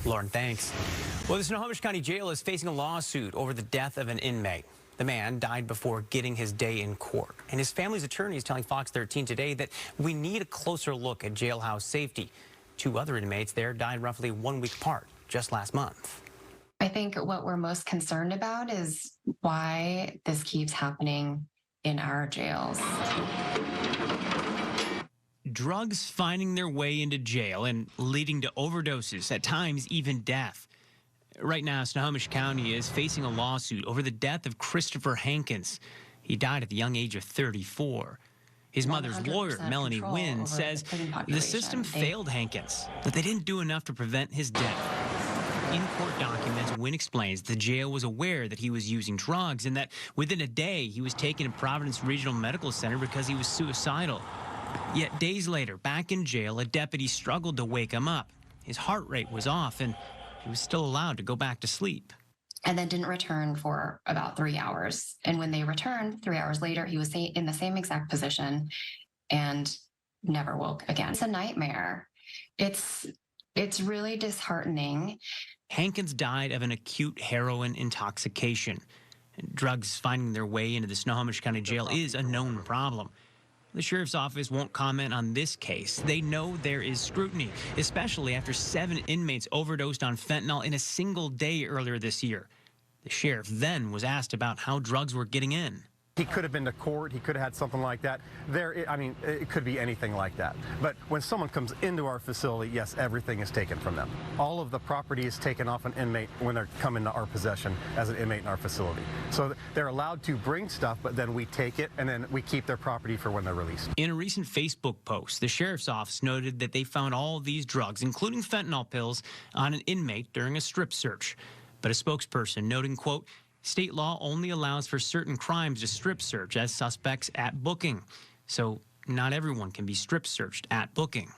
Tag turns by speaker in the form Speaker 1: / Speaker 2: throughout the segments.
Speaker 1: Lauren, thanks. Well, the Snohomish County Jail is facing a lawsuit over the death of an inmate. The man died before getting his day in court, and his family's attorney is telling Fox 13 today that we need a closer look at jailhouse safety. 2 other inmates there died roughly 1 week apart just last month.
Speaker 2: I think what we're most concerned about is why this keeps happening in our jails.
Speaker 1: Drugs finding their way into jail and leading to overdoses, at times even death. Right now, Snohomish County is facing a lawsuit over the death of Christopher Hankins. He died at the young age of 34. His mother's lawyer, Melanie Wynn, says the system failed Hankins, that they didn't do enough to prevent his death. In court documents, Wynn explains the jail was aware that he was using drugs and that within a day he was taken to Providence Regional Medical Center because he was suicidal. Yet days later, back in jail, a deputy struggled to wake him up. His heart rate was off and he was still allowed to go back to sleep.
Speaker 2: And then didn't return for about 3 hours. And when they returned 3 hours later, he was in the same exact position and never woke again. It's a nightmare. It's really disheartening.
Speaker 1: Hankins died of an acute heroin intoxication. Drugs finding their way into the Snohomish County Jail is a known problem. The sheriff's office won't comment on this case. They know there is scrutiny, especially after 7 inmates overdosed on fentanyl in a single day earlier this year. The sheriff then was asked about how drugs were getting in.
Speaker 3: He could have been to court. He could have had something like that. It could be anything like that. But when someone comes into our facility, yes, everything is taken from them. All of the property is taken off an inmate when they come into our possession as an inmate in our facility. So they're allowed to bring stuff, but then we take it and then we keep their property for when they're released.
Speaker 1: In a recent Facebook post, the sheriff's office noted that they found all of these drugs, including fentanyl pills, on an inmate during a strip search. But a spokesperson noting, quote, state law only allows for certain crimes to strip search as suspects at booking. So not everyone can be strip searched at booking.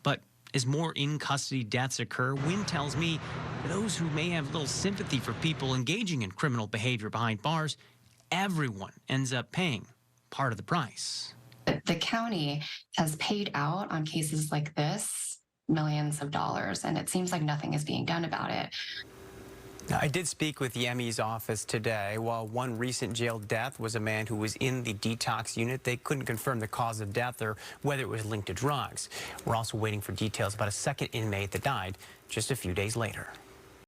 Speaker 1: But as more in-custody deaths occur, Wynn tells me those who may have little sympathy for people engaging in criminal behavior behind bars, everyone ends up paying part of the price.
Speaker 2: The county has paid out on cases like this millions of dollars, and it seems like nothing is being done about it.
Speaker 1: I did speak with the ME's office today. While one recent jail death was a man who was in the detox unit, they couldn't confirm the cause of death or whether it was linked to drugs. We're also waiting for details about a second inmate that died just a few days later.